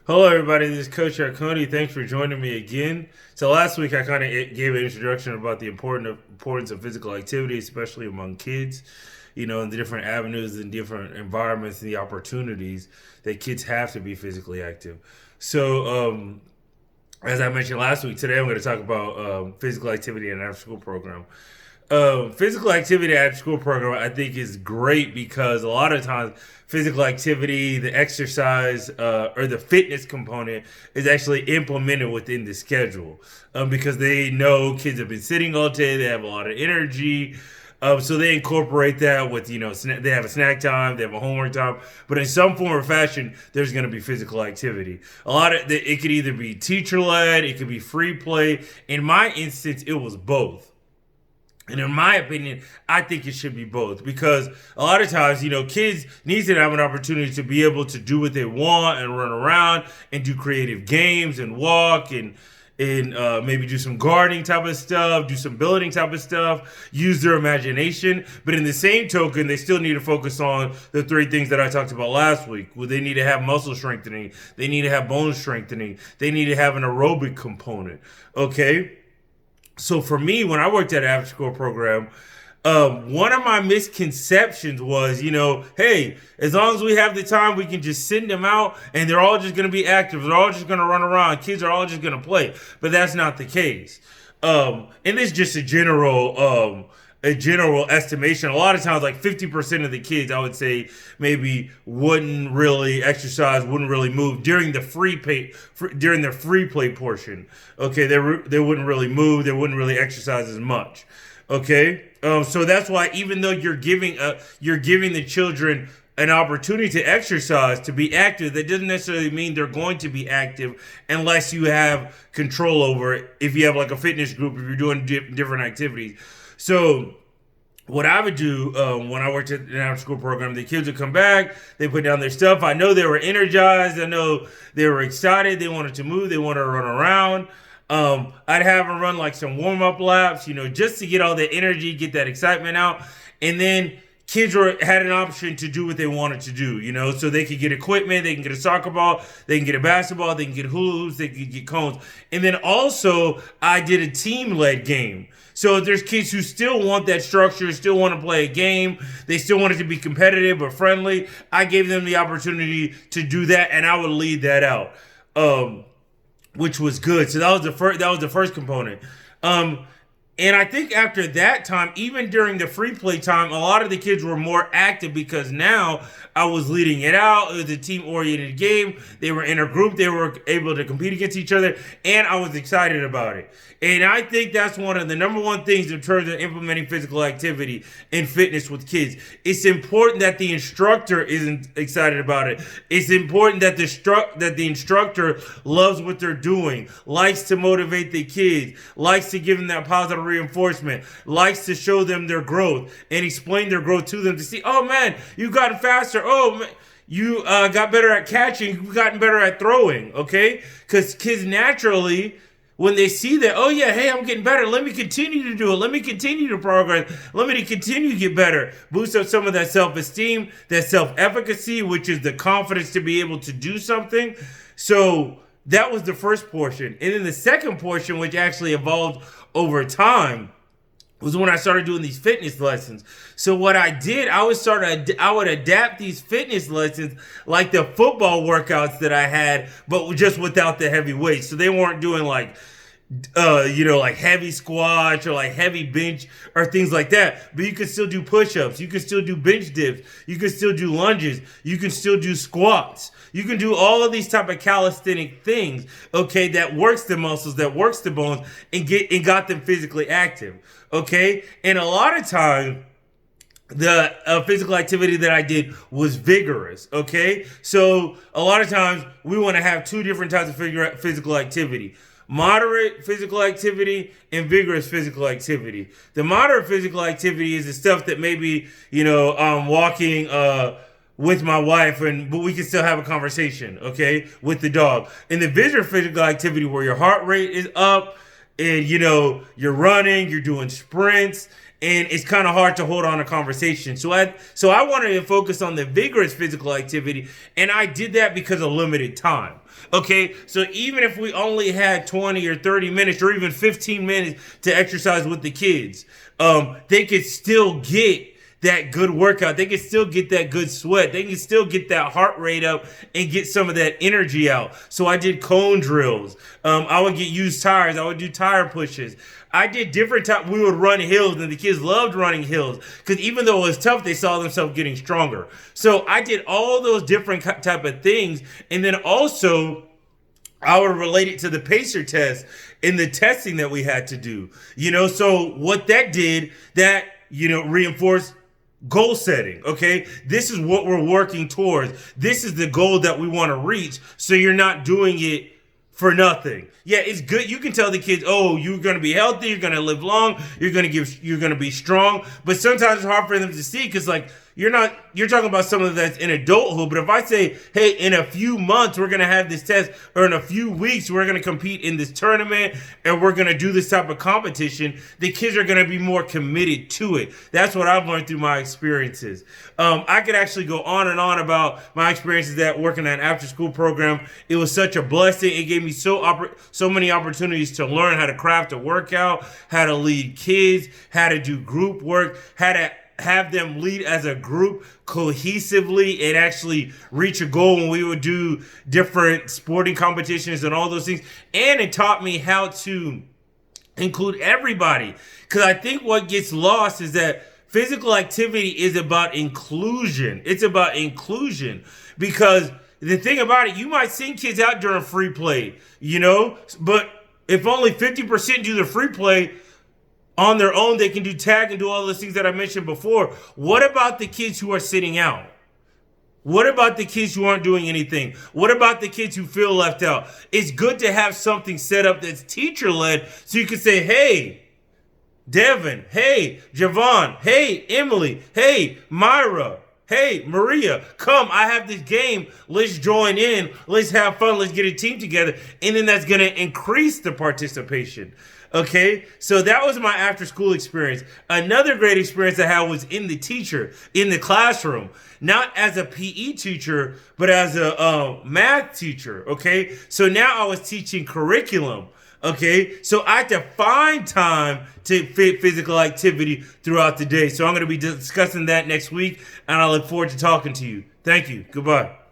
Hello, everybody. This is Coach Ikonne. Thanks for joining me again. So last week I kind of gave an introduction about the importance of physical activity, especially among kids. And the different avenues and different environments and the opportunities that kids have to be physically active. So, as I mentioned last week, today I'm going to talk about physical activity in an after-school program. Physical activity after school program I think is great because a lot of times physical activity, the exercise, or the fitness component is actually implemented within the schedule because they know kids have been sitting all day, they have a lot of energy. So they incorporate that with, they have a snack time, they have a homework time, but in some form or fashion, there's going to be physical activity. It could either be teacher led, it could be free play. In my instance, it was both. And in my opinion, I think it should be both because a lot of times, kids need to have an opportunity to be able to do what they want and run around and do creative games and walk and maybe do some gardening type of stuff, do some building type of stuff, use their imagination. But in the same token, they still need to focus on the three things that I talked about last week. Well, they need to have muscle strengthening, they need to have bone strengthening, they need to have an aerobic component. Okay. So for me, when I worked at an after school program, one of my misconceptions was, hey, as long as we have the time, we can just send them out and they're all just going to be active. They're all just going to run around. Kids are all just going to play. But that's not the case. And it's just a general estimation. A lot of times, like 50% of the kids, I would say, maybe wouldn't really exercise, wouldn't really move during the during the free play portion. Okay, they wouldn't really move, they wouldn't really exercise as much. Okay, so that's why even though you're giving the children an opportunity to exercise, to be active, that doesn't necessarily mean they're going to be active unless you have control over it. If you have like a fitness group, if you're doing different activities. So what I would do when I worked at an after-school program, the kids would come back, they put down their stuff. I know they were energized. I know they were excited. They wanted to move. They wanted to run around. I'd have them run like some warm-up laps, just to get all the energy, get that excitement out. And then kids had an option to do what they wanted to do, so they could get equipment, they can get a soccer ball, they can get a basketball, they can get hoops, they can get cones. And then also I did a team-led game. So if there's kids who still want that structure, still want to play a game, they still want it to be competitive but friendly, I gave them the opportunity to do that and I would lead that out, which was good. So that was the first component. And I think after that time, even during the free play time, a lot of the kids were more active because now I was leading it out. It was a team-oriented game. They were in a group. They were able to compete against each other, and I was excited about it. And I think that's one of the number one things in terms of implementing physical activity and fitness with kids. It's important that the instructor isn't excited about it. It's important that the instructor loves what they're doing, likes to motivate the kids, likes to give them that positive reinforcement, likes to show them their growth and explain their growth to them to see, oh man, you've gotten faster. Oh man, you got better at catching. You've gotten better at throwing. Okay, because kids naturally, when they see that, oh yeah, hey, I'm getting better. Let me continue to do it. Let me continue to progress. Let me continue to get better. Boost up some of that self-esteem, that self-efficacy, which is the confidence to be able to do something. So that was the first portion. And then the second portion, which actually evolved over time, was when I started doing these fitness lessons. So what I did, I would adapt these fitness lessons like the football workouts that I had, but just without the heavy weights. So they weren't doing like heavy squats or like heavy bench or things like that. But you can still do push-ups. You can still do bench dips. You can still do lunges. You can still do squats. You can do all of these type of calisthenic things, okay, that works the muscles, that works the bones, and got them physically active, okay? And a lot of times, the physical activity that I did was vigorous, okay? So a lot of times, we want to have two different types of physical activity. Moderate physical activity and vigorous physical activity. The moderate physical activity is the stuff that maybe, walking with my wife, but we can still have a conversation, okay, with the dog. And the vigorous physical activity where your heart rate is up and, you're running, you're doing sprints, and it's kind of hard to hold on a conversation. So I wanted to focus on the vigorous physical activity, and I did that because of limited time. Okay, so even if we only had 20 or 30 minutes or even 15 minutes to exercise with the kids, they could still get that good workout. They can still get that good sweat. They can still get that heart rate up and get some of that energy out. So I did cone drills. I would get used tires. I would do tire pushes. I did different types. We would run hills, and the kids loved running hills because even though it was tough, they saw themselves getting stronger. So I did all those different type of things, and then also I would relate it to the pacer test and the testing that we had to do. So what that did, that reinforced goal setting. Okay, this is what we're working towards. This is the goal that we want to reach. So you're not doing it for nothing. Yeah, it's good. You can tell the kids, oh, you're going to be healthy, you're going to live long, you're going to be strong. But sometimes it's hard for them to see because you're talking about something that's in adulthood. But if I say, hey, in a few months, we're going to have this test, or in a few weeks, we're going to compete in this tournament and we're going to do this type of competition, the kids are going to be more committed to it. That's what I've learned through my experiences. I could actually go on and on about my experiences at working at an after school program. It was such a blessing. It gave me so many opportunities to learn how to craft a workout, how to lead kids, how to do group work, how to have them lead as a group cohesively and actually reach a goal when we would do different sporting competitions and all those things. And it taught me how to include everybody. Because I think what gets lost is that physical activity is about inclusion. It's about inclusion because the thing about it, you might send kids out during free play, but if only 50% do the free play on their own, they can do tag and do all those things that I mentioned before. What about the kids who are sitting out? What about the kids who aren't doing anything? What about the kids who feel left out? It's good to have something set up that's teacher-led so you can say, hey, Devin, hey, Javon, hey, Emily, hey, Myra, hey, Maria, come, I have this game. Let's join in. Let's have fun. Let's get a team together. And then that's going to increase the participation. Okay, so that was my after school experience. Another great experience I had was in the classroom, not as a PE teacher, but as a math teacher. Okay, so now I was teaching curriculum. Okay, so I had to find time to fit physical activity throughout the day. So I'm going to be discussing that next week, and I look forward to talking to you. Thank you. Goodbye.